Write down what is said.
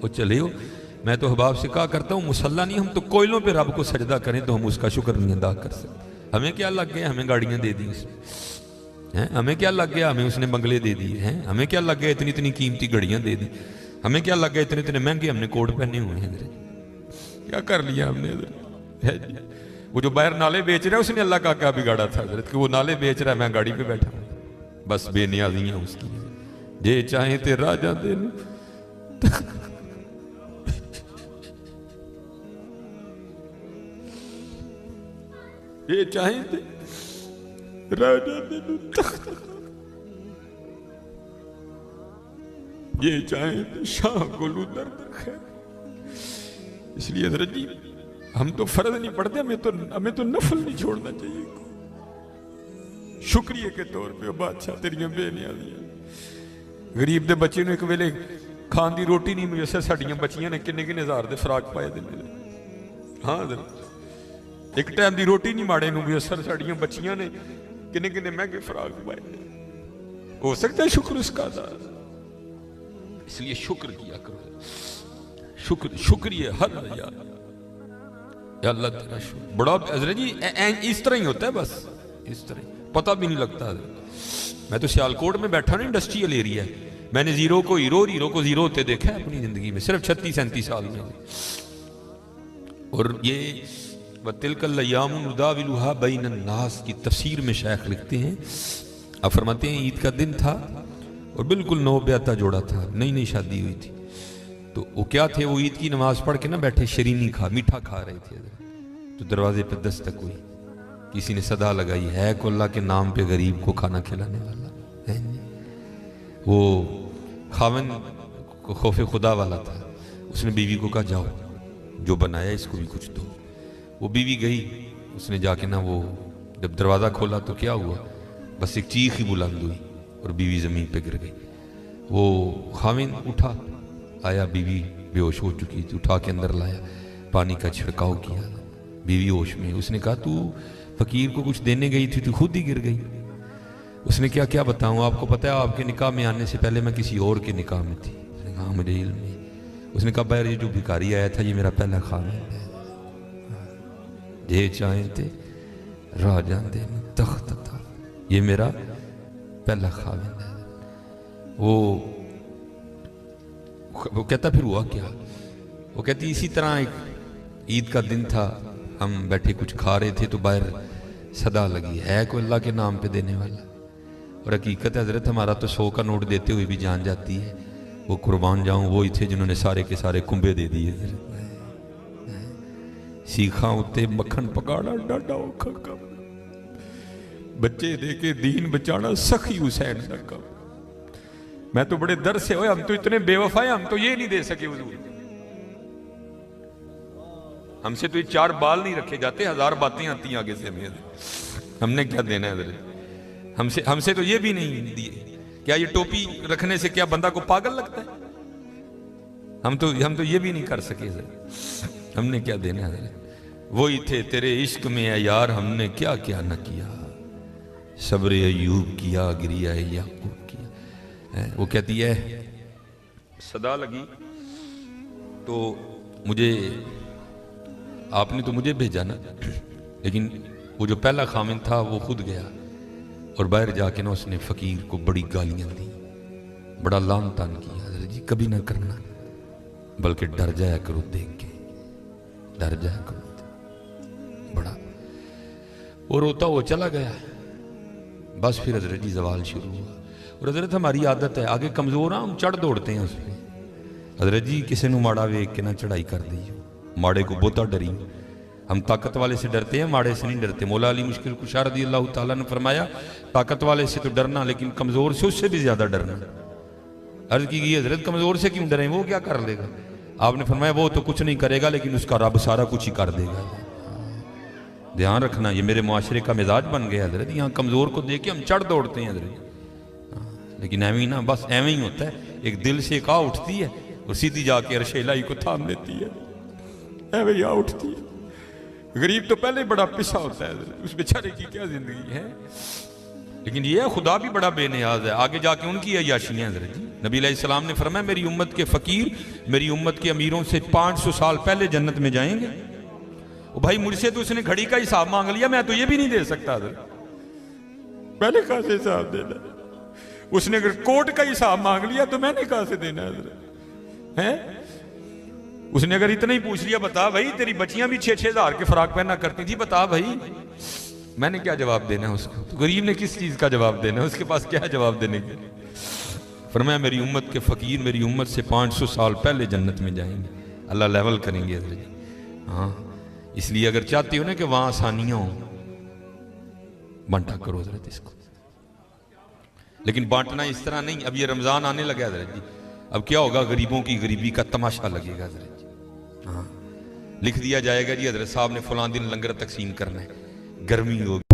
وہ چلے ہو. میں تو احباب سے کہا کرتا ہوں مسلح نہیں, ہم تو کوئلوں پہ رب کو سجدہ کریں تو ہم اس کا شکر نہیں ادا کر سکتے. ہمیں کیا لگ گیا, ہمیں گاڑیاں دے دی اس میں, ہمیں کیا لگ گیا, ہمیں اس نے بنگلے دے دیے ہیں, ہمیں کیا لگ گیا اتنی اتنی قیمتی گھڑیاں دے دی, ہمیں کیا لگ گیا اتنے اتنے مہنگے ہم نے کوٹ پہنے ہوئے ہیں. کیا کر لیا ہم نے حضرت؟ وہ جو باہر نالے بیچ رہا ہے اس نے اللہ کا کیا بگاڑا تھا حضرت کہ وہ نالے بیچ رہا ہے, میں گاڑی پہ بیٹھا ہوں. بس بے نیازیاں اس کی, جے چاہیں تے راجہ دے یہ چاہیں تے راجہ دے تخت, یہ چاہیں تے شاہ گلو درد خیر. اس لیے حضرت جی ہم تو فرض نہیں پڑھتے, ہمیں تو نفل نہیں چھوڑنا چاہیے. شکریہ کے طور پہ بادشاہ تیریاں بے نیازیاں. غریب دے بچے نے ایک ویلے کھان دی روٹی نہیں میسر, ساڑیاں بچیاں نے کنے کنے ہزار دے فراق پائے دے. ہاں حضرت ایک ٹائم دی روٹی نہیں ماڑے نو میسر, ساڑیاں بچیاں نے کنے کنے مہنگے فراق پائے دے. ہو سکتا ہے شکر اس کا ادا, اس لیے شکر کیا کرو. شکریہ ہر یار, یا اللہ تیرا شکر. بڑا حضرت جی اس طرح ہی ہوتا ہے, بس اس طرح پتہ بھی نہیں لگتا. میں تو سیالکوٹ میں بیٹھا نا, انڈسٹریل ایریا ہے, میں نے زیرو کو ہیرو اور ہیرو کو زیرو ہوتے دیکھا ہے اپنی زندگی میں صرف 36-37 سال میں. اور یہ وَتِلْكَ الْأَيَّامُ نُدَاوِلُهَا بَيْنَ النَّاسِ کی تفسیر میں شیخ لکھتے ہیں, آپ فرماتے ہیں عید کا دن تھا اور بالکل نو بیاتہ جوڑا تھا, نئی نئی شادی ہوئی تھی. تو وہ کیا تھے, وہ عید کی نماز پڑھ کے نہ بیٹھے شیرینی میٹھا کھا رہے تھے. تو دروازے پہ دستک ہوئی, کسی نے صدا لگائی, ہے کو اللہ کے نام پہ غریب کو کھانا کھلانے والا ہے. وہ خاوند کو خوف خدا والا تھا, اس نے بیوی کو کہا جاؤ جو بنایا اس کو بھی کچھ دو. وہ بیوی گئی, اس نے جا کے نا وہ جب دروازہ کھولا تو کیا ہوا, بس ایک چیخ ہی بلند ہوئی اور بیوی زمین پہ گر گئی. وہ خاوند اٹھا, آیا, بیوی بے ہوش ہو چکی تھی, اٹھا کے اندر لایا, پانی کا چھڑکاؤ کیا, بیوی ہوش میں. اس نے کہا تو فقیر کو کچھ دینے گئی تھی تو خود ہی گر گئی. اس نے کیا بتاؤں, آپ کو پتہ ہے آپ کے نکاح میں آنے سے پہلے میں کسی اور کے نکاح میں تھی. اس نے کہا مجھے علم نہیں. اس نے کہا بھائی یہ جو بھکاری آیا تھا یہ میرا پہلا خاوند ہے, جے چاہیں تے راجہ دے تخت تھا, یہ میرا پہلا خاوند ہے. وہ کہتا پھر ہوا کیا, وہ کہتی اسی طرح ایک عید کا دن تھا, ہم بیٹھے کچھ کھا رہے تھے تو باہر صدا لگی, ہے کوئی اللہ کے نام پہ دینے والا. اور حقیقت حضرت ہمارا تو 100 کا نوٹ دیتے ہوئے بھی جان جاتی ہے, وہ قربان جاؤں وہی تھے جنہوں نے سارے کے سارے کنبے دے دیے. سیکھاں اتے مکھن پکاڑا ڈاڈا اوکھا کم, بچے دے کے دین بچانا سخی حسین کا کم. میں تو بڑے در سے ہوئے, ہم تو اتنے بے وفا ہیں, ہم تو یہ نہیں دے سکے حضور. ہم سے تو یہ 4 بال نہیں رکھے جاتے, 1000 باتیں آتی ہیں آگے سے ہمیں. ہم نے کیا دینا ہے حضرت, ہم سے تو یہ بھی نہیں دیے. کیا یہ ٹوپی رکھنے سے کیا بندہ کو پاگل لگتا ہے؟ ہم تو یہ بھی نہیں کر سکے حضرت. ہم نے کیا دینا ہے حضرت. وہی تھے تیرے عشق میں اے یار, ہم نے کیا کیا نہ کیا, صبر ایوب کیا, گریہ یعقوب کیا. وہ کہتی ہے صدا لگی تو مجھے, آپ نے تو مجھے بھیجا نا, لیکن وہ جو پہلا خاوند تھا وہ خود گیا اور باہر جا کے نا اس نے فقیر کو بڑی گالیاں دی, بڑا لان تان کیا. حضرت جی کبھی نہ کرنا, بلکہ ڈر جایا کرو دیکھ کے, ڈر جایا کرو بڑا. اور روتا وہ چلا گیا. بس پھر حضرت جی زوال شروع ہوا. اور حضرت ہماری عادت ہے, آگے کمزور ہیں ہم چڑھ دوڑتے ہیں اس پہ. حضرت جی کسی نو ماڑا ویک کے نہ چڑھائی کر دی, ماڑے کو بہتا ڈری. ہم طاقت والے سے ڈرتے ہیں, ماڑے سے نہیں ڈرتے. مولا علی مشکل کشا رضی اللہ تعالیٰ نے فرمایا طاقت والے سے تو ڈرنا, لیکن کمزور سے اس سے بھی زیادہ ڈرنا. عرض کی گئی حضرت کمزور سے کیوں ڈریں, وہ کیا کر لے گا؟ آپ نے فرمایا وہ تو کچھ نہیں کرے گا, لیکن اس کا رب سارا کچھ ہی کر دے گا. دھیان رکھنا, یہ میرے معاشرے کا مزاج بن گیا حضرت. یہاں کمزور کو دیکھ کے ہم چڑھ دوڑتے ہیں حضرت, لیکن ایویں نا, بس ایویں ہی ہوتا ہے. ایک دل سے ایک آ اٹھتی ہے اور سیدھی جا کے عرش الہی کو تھام دیتی ہے, ایویں ہی آ اٹھتی ہے. غریب تو پہلے بڑا پسا ہوتا ہے, اس بیچارے کی کیا زندگی ہے. لیکن یہ خدا بھی بڑا بے نیاز ہے. آگے جا کے ان کی عیاشیاں حضرت جی. نبی علیہ السلام نے فرمایا میری امت کے فقیر میری امت کے امیروں سے 500 سال پہلے جنت میں جائیں گے. بھائی مجھ سے تو اس نے گھڑی کا حساب مانگ لیا, میں تو یہ بھی نہیں دے سکتا حضرت. پہلے کہاں سے حساب دینا؟ اس نے اگر کوٹ کا حساب مانگ لیا تو میں نے کہاں سے دینا حضرت ہیں؟ اس نے اگر اتنا ہی پوچھ لیا بتا بھائی تیری بچیاں بھی 6-6 ہزار کے فراق پہنا کرتی تھی, بتا بھائی, میں نے کیا جواب دینا ہے اس کو؟ تو غریب نے کس چیز کا جواب دینا ہے؟ اس کے پاس کیا جواب دینے کے؟ فرمایا میری امت کے فقیر میری امت سے 500 سال پہلے جنت میں جائیں گے. اللہ لیول کریں گے حضرت جی. ہاں اس لیے اگر چاہتے ہو نا کہ وہاں آسانیاں ہوں, بانٹا کرو حضرت اس کو. لیکن بانٹنا اس طرح نہیں. اب یہ رمضان آنے لگا حضرت جی, اب کیا ہوگا؟ غریبوں کی غریبی کا تماشا لگے گا حضرت جی. ہاں لکھ دیا جائے گا جی حضرت صاحب نے فلاں دن لنگر تقسیم کرنا ہے, گرمی ہوگی.